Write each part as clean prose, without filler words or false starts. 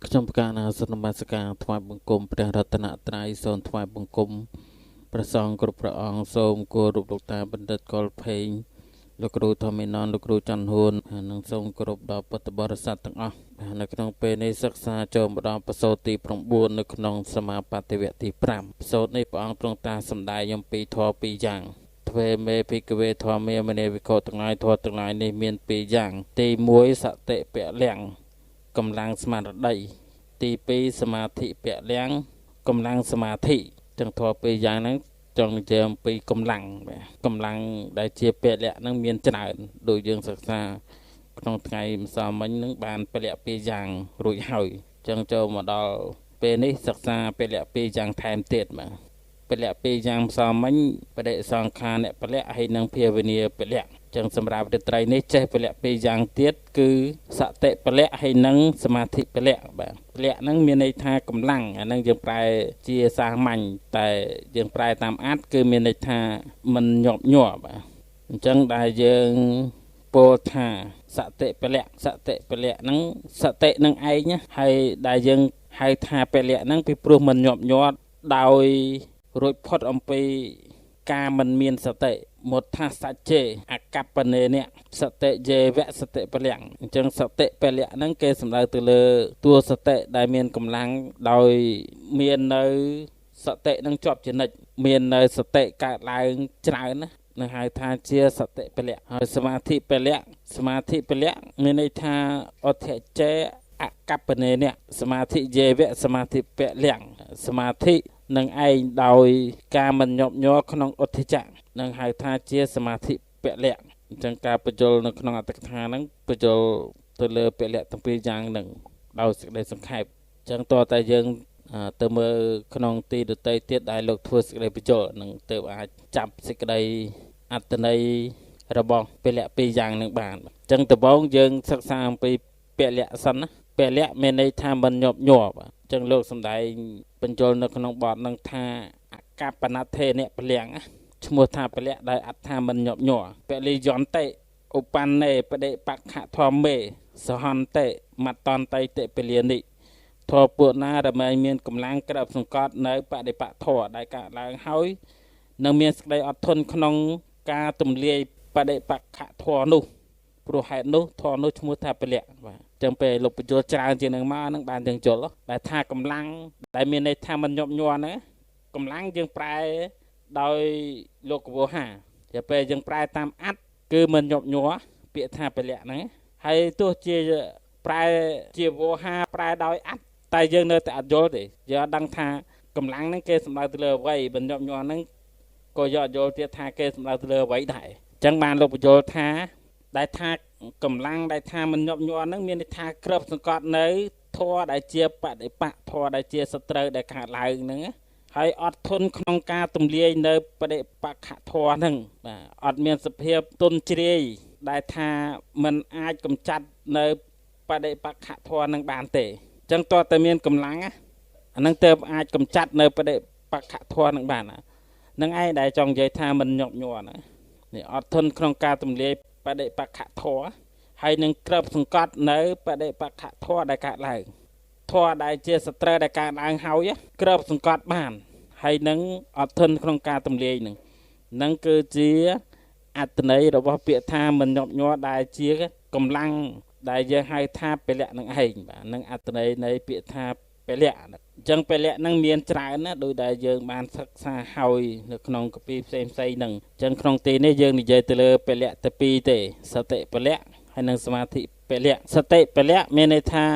ខ្ញុំប្រកាសណាសនមស្ការថ្វាយបង្គំព្រះរតនត្រ័យសូមថ្វាយបង្គំព្រះសង្ឃគ្រប់ព្រះអង្គសូមគោរពលោកតាបណ្ឌិតកុលភេងលោកគ្រូធម្មននលោកគ្រូច័ន្ទហ៊ួននិងសូមគោរពដល់ពុទ្ធបរិស័ទទាំងអស់នៅក្នុងពេលនេះសិក្សាចូលមកដល់បទទី9នៅក្នុងសមាបត្តិវគ្គទី5បទនេះព្រះអង្គទ្រង់តាសម្ដែងអំពីធម៌ពីរយ៉ាងទ្វេមេភិក្ខវេធម្មាមនេវិខទាំងឡាយធម៌ទាំងឡាយនេះមានពីរយ៉ាងទី1សតិពលៈកម្លាំងស្មារតីទី2សមាធិពលៈកម្លាំងសមាធិទាំងធម៌ពីរយ៉ាងហ្នឹងចង់និយាយអំពីកម្លាំងដែលជាពលៈហ្នឹងមានច្រើនដូចយើងសិក្សាក្នុងថ្ងៃម្សិលមិញហ្នឹងបានពលៈពីរយ៉ាងរួចហើយចឹងចូលមកដល់ពេលនេះសិក្សាពលៈពីរយ៉ាងថែមទៀតបាទពលៈពីរយ៉ាងម្សិលមិញបដិសង្ខារអ្នកពលៈហើយនិងភាវនាពលៈចឹងសម្រាប់រាត្រីនេះចេះពលៈពីរយ៉ាងទៀតគឺសតិពលៈហើយនិងសមាធិពលៈបាទពលៈហ្នឹងមានន័យថាកម្លាំងអាហ្នឹងយើងប្រែជាសាមញ្ញតែយើងប្រែតាមអត្ថគឺមានន័យថាមិនញាប់ញ័របាទអញ្ចឹងដែលយើងពោលថាសតិពលៈហ្នឹងសតិនឹងឯងហើយដែលយើងហៅថាពលៈហ្នឹងពីព្រោះមិនញាប់ញ័រដោយរួចផុតអំពីការមិនមានសតិមុទ្ធាសច្ចេអកប្បនេនៈសតិយេវៈសតិពលៈអញ្ចឹងសតិពលៈហ្នឹងគេសំដៅទៅលើតួសតិដែលមានកម្លាំងដោយមាននៅសតិនឹងជាប់ជានិច្ចមាននៅសតិកើតឡើងច្រើនណានឹងហៅថាជាសតិពលៈហើយសមាធិពលៈមានន័យថាអធិចេអកប្បនេនៈសមាធិយេវៈសមាធិពលៈសមាធិនឹងឯងដោយការមិនញាប់ញ័រក្នុងឧទ្ធិចៈនឹងហៅថាជាសមាធិពលៈអញ្ចឹងការបញ្យលនៅក្នុងអត្ថកថាហ្នឹងបញ្យលទៅលើពលៈទាំងពីរយ៉ាងហ្នឹងដោយសេចក្តីសង្ខេបអញ្ចឹងតើតែយើងទៅមើលក្នុងទីដតីទៀតដែលលោកធ្វើសេចក្តីបញ្យលនឹងទើបអាចចាប់សេចក្តីអត្តន័យរបស់ពលៈពីរយ៉ាងហ្នឹងបានអញ្ចឹងដំបូងយើងសិក្សាអំពីពលៈសិនណាពលៈមានន័យថាមិនញាប់ញ័របាទអញ្ចឹងលោកសំដែងបញ្យលនៅក្នុងបទនឹងថាអកប្បណដ្ឋេនៈពលៈឈ្មោះថាពលៈដែលអត្ថាមិនញាប់ញ័រពលិយន្តិឧបណ្ណេបដិបក្ខធម្មេសហន្តិមតន្តិតិពលានិធម៌ពួកណាដែលមានកម្លាំងក្របសង្កត់នៅបដិបកធម៌ដែលកើតឡើងហើយនឹងមានសេចក្តីអត់ធន់ក្នុងការទម្លាយបដិបក្ខធម៌នោះព្រោះហេតុនោះធម៌នោះឈ្មោះថាពលៈបាទចឹងពេលលោកបញ្យលច្រើនជាងនឹងមកនឹងបានទាំងយល់ដែលថាកម្លាំងដែលមានន័យថាមិនញាប់ញ័រហ្នឹងកម្លាំងយើងប្រែដោយលោកកវោហាតែពេលយើងប្រែតាមអត្ថគឺមិនញាប់ញ័រពាក្យថាពលៈហ្នឹងហើយទោះជាប្រែជាវោហាប្រែដោយអត្ថតែយើងនៅតែអត់យល់ទេយើងអត់ដឹងថាកម្លាំងហ្នឹងគេសំដៅទៅលើអ្វីមិនញាប់ញ័រហ្នឹងក៏យកអត់យល់ទៀតថាគេសំដៅទៅលើអ្វីដែរអញ្ចឹងបានលោកបញ្យលថាដែលថាកម្លាំងដែលថាមិនញាប់ញ័រហ្នឹងមានន័យថាគ្របសង្កត់នៅធម៌ដែលជាបដិបកធម៌ដែលជាសត្រូវដែលកើតឡើងហ្នឹងហើយអត់ធន់ក្នុងការទម្លាយនៅបដិបក្ខធម៌ហ្នឹងបាទអត់មានសភាពទុនជ្រាយដែលថាมันអាចកម្ចាត់នៅបដិបក្ខធម៌ហ្នឹងបានទេអញ្ចឹងតើតែមានកម្លាំងអាហ្នឹងទើបអាចកម្ចាត់នៅបដិបក្ខធម៌ហ្នឹងបានហ្នឹងឯងដែលចង់និយាយថាมันញាប់ញ័រណានេះអត់ធន់ក្នុងការទម្លាយបដិបក្ខធម៌ហើយនឹងក្របសង្កត់នៅបដិបក្ខធម៌ដែលកើតឡើងធម៌ដែលជាសត្រូវដែលកើតឡើងហើយក្របសង្កត់បានហើយនឹងអត់ធន់ក្នុងការទម្លាយនឹងគឺជាអត្ថន័យរបស់ពាក្យថាមិនញាប់ញ័រដែលជាកម្លាំងដែលយើងហៅថាពលៈនឹងឯងបាទនឹងអត្ថន័យនៃពាក្យថាពលៈអញ្ចឹងពលៈនឹងមានច្រើនណាដោយដែលយើងបានសិក្សាហើយនៅក្នុងកាពីផ្សេងហ្នឹងអញ្ចឹងក្នុងទីនេះយើងនិយាយទៅលើពលៈតែពីរទេសតិពលៈហើយនិងសមាធិពលៈសតិពលៈមានន័យថា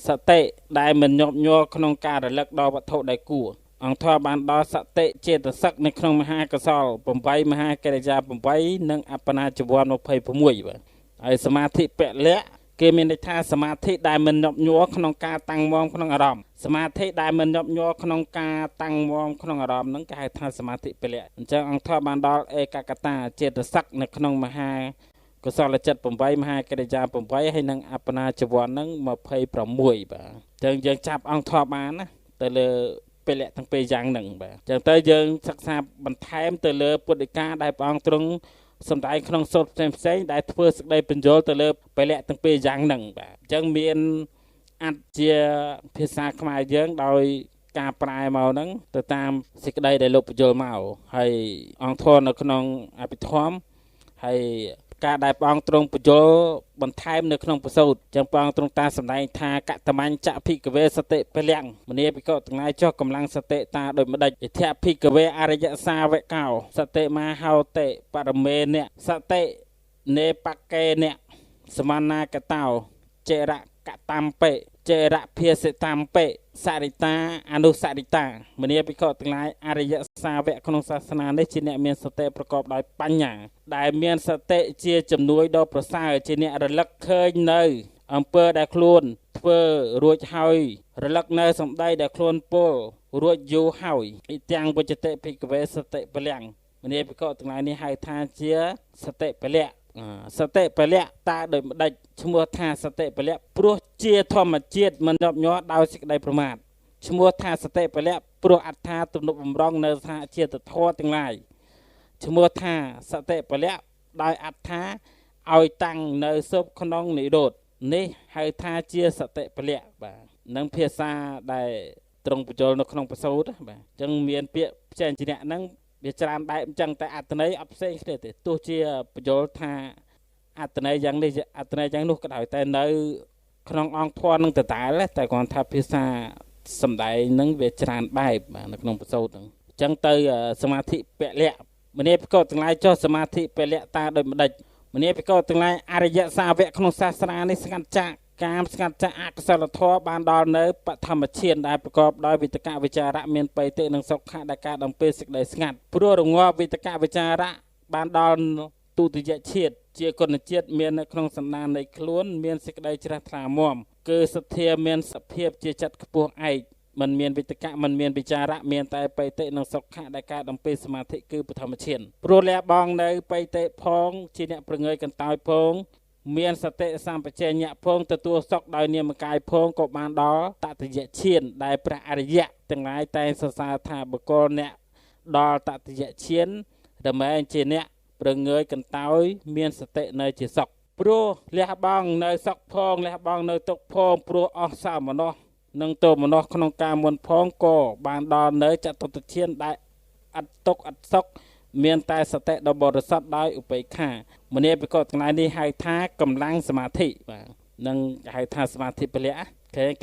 សតិដែលមិនញាប់ញ័រក្នុងការរលឹកដល់វត្ថុដែលគួរអង្គធម៌បានដល់សតិចេតសិកនៅក្នុងមហាកុសល8មហាកិរិយា8និងអបណាចវ័ន26បាទហើយសមាធិពលៈគេមានន័យថាសមាធិដែលមិនញាប់ញ័រក្នុងការតាំងមាំក្នុងអារម្មណ៍សមាធិដែលមិនញាប់ញ័រក្នុងការតាំងមាំក្នុងអារម្មណ៍ហ្នឹងគេហៅថាសមាធិពលៈអញ្ចឹងអង្គធម៌បានដល់ឯកកតាចេតសិកនៅក្នុងមហាកុសលចិត្ត8មហាកិរិយា8ហើយនិងអបណាចវ័នហ្នឹង26បាទអញ្ចឹងយើងចាប់អង្គធម៌បានណាទៅលើពលៈទាំងពីរយ៉ាងហ្នឹងបាទអញ្ចឹងទៅយើងសិក្សាបន្ថែមទៅលើពុទ្ធិកាដែលព្រះអង្គទ្រង់សំដែងក្នុងសូត្រផ្សេងៗដែលធ្វើសេចក្តីបញ្យលទៅលើពលៈទាំងពីរយ៉ាងហ្នឹងបាទអញ្ចឹងមាន អាចជាភាសាខ្មែរយើងដោយការប្រែមកហ្នឹងទៅតាមសេចក្តីដែលលោកបញ្យល់មកហើយអង្គធម៌នៅក្នុងអភិធម្មហើយការដែលព្រះអង្គទ្រង់បញ្យល់បន្ថែមនៅក្នុងប្រសូតចឹងព្រះអង្គទ្រង់តាសម្ដែងថាកតមញ្ចភិកវេសតិពលំមនីភិក្ខុទាំងឡាយចុះកម្លាំងសតិតាដោយម្ដេចអធិភិកវេអរិយសាវកោសតិមហោតិបរមេនៈសតិនេបកេនៈសមានាកតោចេរកតំបិចេរភាសិតំបិសរិតាអនុសរិតាមនីភិក្ខុទាំងឡាយអរិយសាវកក្នុងសាសនានេះជាអ្នកមានសតិប្រកបដោយបញ្ញាដែលមានសតិជាជំនួយដ៏ប្រសើរជាអ្នករលឹកឃើញនៅអំពើដែលខ្លួនធ្វើរួចហើយរលឹកនៅសម្ដីដែលខ្លួនពោលរួចយូរហើយអ៊ីទាំងវិជ្ជតិភិកវេសតិពលំមនីភិក្ខុទាំងឡាយនេះហៅថាជាសតិពលៈសតិពលៈតាដោយម្ដេចឈ្មោះថាសតិពលៈព្រោះជាធម្មជាតិមិនញាប់ញ័រដោយសេចក្តីប្រមាទឈ្មោះថាសតិពលៈព្រោះអត្ថាទំនុកបំរុងនៅសហជាតិធម៌ទាំងឡាយឈ្មោះថាសតិពលៈដោយអត្ថាឲ្យតាំងនៅសុបក្នុងនិរោធនេះហៅថាជាសតិពលៈបាទនឹងភាសាដែលត្រង់បញ្ចូលនៅក្នុងប្រសូតបាទអញ្ចឹងមានពាក្យផ្សេងជាអ្នកហ្នឹងវាច្រើនបែបអញ្ចឹងតែអត្ថន័យអត់ផ្សេងគ្នាទេទោះជាបញ្យល់ថាអត្ថន័យយ៉ាងនេះអត្ថន័យយ៉ាងនោះក៏ដោយតែនៅក្នុងអង្គធម៌នឹងដដែលតែគ្រាន់ថាភាសាសំដែងនឹងវាច្រើនបែបបាទនៅក្នុងប្រសូតហ្នឹងអញ្ចឹងទៅសមាធិពលៈមនីភិក្ខុទាំងឡាយចុះសមាធិពលៈតាដោយម្ដេចមនីភិក្ខុទាំងឡាយអរិយសាវកក្នុងសាសនានេះស្ងាត់ចាកកាមស្ងាត់ចាកអកុសលធម៌បានដល់នៅបឋមឈានដែលប្រកបដោយវិតកវិចារៈមានបៃតិនិងសុខៈដែលការដំពេសេចក្តីស្ងាត់ព្រោះរងាប់វិតកវិចារៈបានដល់ទុតិយជាតិជាគុណជាតិមាននៅក្នុងសន្តាននៃខ្លួនមានសេចក្តីជ្រះថ្លាមាំគឺសទ្ធាមានសភាពជាចិត្តខ្ពស់ឯកមិនមានវិតកមិនមានវិចារៈមានតែបៃតិនិងសុខៈដែលការដំពេសមាធិគឺបឋមឈានព្រោះលះបង់នៅបៃតិផងជាអ្នកប្រងើយកន្តើយផងមានសតិសម្បជញ្ញៈផងទទួលសុខដោយនាមកាយផងក៏បានដល់តតិយឈានដែលព្រះអរិយៈទាំងឡាយតែងសរសើរថាបុគ្គលអ្នកដល់តតិយឈានដែលមែនជាអ្នកប្រងើយកន្តើយមានសតិនៅជាសុខព្រោះលះបង់នៅសុខផងលះបង់នៅទុក្ខផងព្រោះអស់សោមនស្សនិងទោមនស្សក្នុងការមុនផងក៏បានដល់នៅចតុត្តឈានដែលអត់ទុក្ខអត់សុខមានតែសតិដ៏បរិសុទ្ធដោយឧបេក្ខាមនីភិក្ខុទាំងឡាយនេះហៅថាកម្លាំងសមាធិបាទនឹងហៅថាសមាធិពលៈ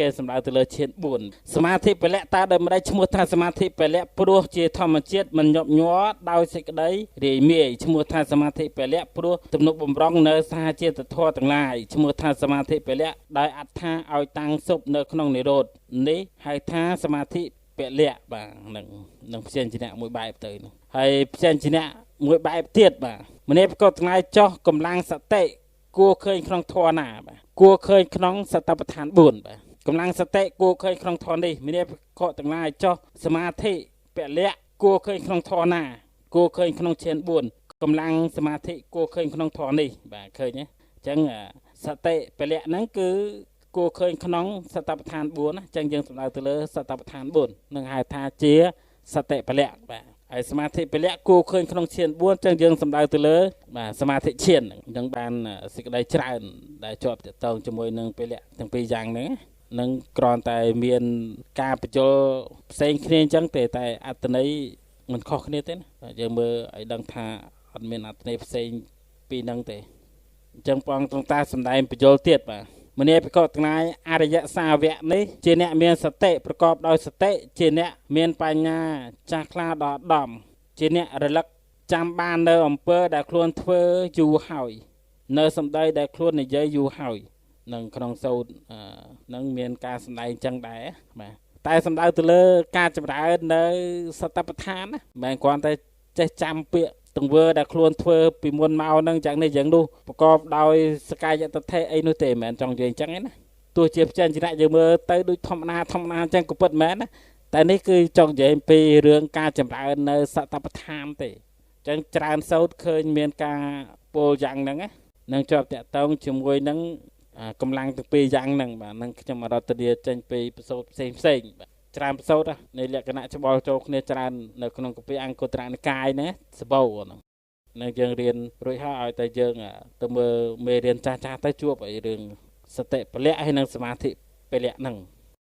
គេសម្ដៅទៅលើឈាន4សមាធិពលៈតើដោយម្ដេចឈ្មោះថាសមាធិពលៈព្រោះជាធម្មជាតិមិនញាប់ញ័រដោយសេចក្តីរាយមាយឈ្មោះថាសមាធិពលៈព្រោះទំនុកបំរុងនៅសហជាតិធម៌ទាំងឡាយឈ្មោះថាសមាធិពលៈដោយអត្ថាឲ្យតាំងសុបនៅក្នុងនិរោធនេះហៅថាសមាធិពលៈបាទនឹងផ្សេងជាអ្នកមួយបែបទៅនោះហើយផ្សេងជាអ្នកមួយបែបទៀតបាទមនីភិក្ខុទាំងឡាយចោះកម្លាំងសតិគួរឃើញក្នុងធម៌ណាបាទគួរឃើញក្នុងសតិប្បដ្ឋាន4បាទកម្លាំងសតិគួរឃើញក្នុងធម៌នេះមនីភិក្ខុទាំងឡាយចោះសមាធិពលៈគួរឃើញក្នុងធម៌ណាគួរឃើញក្នុងឈាន4កម្លាំងសមាធិគួរឃើញក្នុងធម៌នេះបាទឃើញទេអញ្ចឹងសតិពលៈហ្នឹងគឺគួរឃើញក្នុងសតិប្បដ្ឋាន4ណាអញ្ចឹងយើងសំដៅទៅលើសតិប្បដ្ឋាន4នឹងហៅថាជាសតិពលៈបាទហើយសមាធិពលៈគួរឃើញក្នុងឈាន4អញ្ចឹងយើងសំដៅទៅលើបាទសមាធិឈានអញ្ចឹងបានសេចក្តីច្រើនដែលជាប់ទាក់ទងជាមួយនឹងពលៈទាំងពីរយ៉ាងហ្នឹងនឹងគ្រាន់តែមានការបញ្ចូលផ្សេងគ្នាអញ្ចឹងតែអត្ថន័យមិនខុសគ្នាទេណាយើងមើលឲ្យដឹងថាអត់មានអត្ថន័យផ្សេងពីហ្នឹងទេអញ្ចឹងព្រះអង្គទ្រង់តាសម្ដែងបញ្ចូលទៀតបាទមនីភិក្ខុទាំងឡាយអរិយសាវកនេះជាអ្នកមានសតិប្រកបដោយសតិជាអ្នកមានបញ្ញាចាស់ខ្លាដល់ដំជាអ្នករលឹកចាំបាននៅអំពើដែលខ្លួនធ្វើយូរហើយនៅសម្ដីដែលខ្លួននិយាយយូរហើយនឹងក្នុងសូត្រនឹងមានការសម្ដែងចឹងដែរបាទតែសម្ដៅទៅលើការចម្រើននៅសតិប្បដ្ឋានណាមិនមែនគ្រាន់តែចេះចាំពាក្យទង្វើដែលខ្លួនធ្វើពីមុនមកហ្នឹងយ៉ាងនេះយ៉ាងនោះប្រកបដោយសកាយតថេអីនោះទេមិនមែនចង់និយាយអញ្ចឹងឯណាទោះជាផ្ចេញចរៈយើងមើលទៅដូចធម្មតាអញ្ចឹងក៏ពិតមែនណាតែនេះគឺចង់និយាយពីរឿងការចម្រើននៅសតិប្បដ្ឋានទេអញ្ចឹងច្រើនសូត្រឃើញមានការពោលយ៉ាងហ្នឹងណានឹងជាប់តាក់ទងជាមួយនឹងកម្លាំងទាំងពីរយ៉ាងហ្នឹងបាទនឹងខ្ញុំអរតនីចេញពីប្រសូតផ្សេងបាទច្រើនប្រសូតនៃលក្ខណៈច្បល់ចូលគ្នាច្រើននៅក្នុងគម្ពីរអង្គត្រនិកាយណាសបោហ្នឹងនឹងយើងរៀនរួចហើយឲ្យតែយើងទៅមើលមេរៀនចាស់ទៅជួបឲ្យរឿងសតិពលៈហើយនិងសមាធិ ពេលហ្នឹង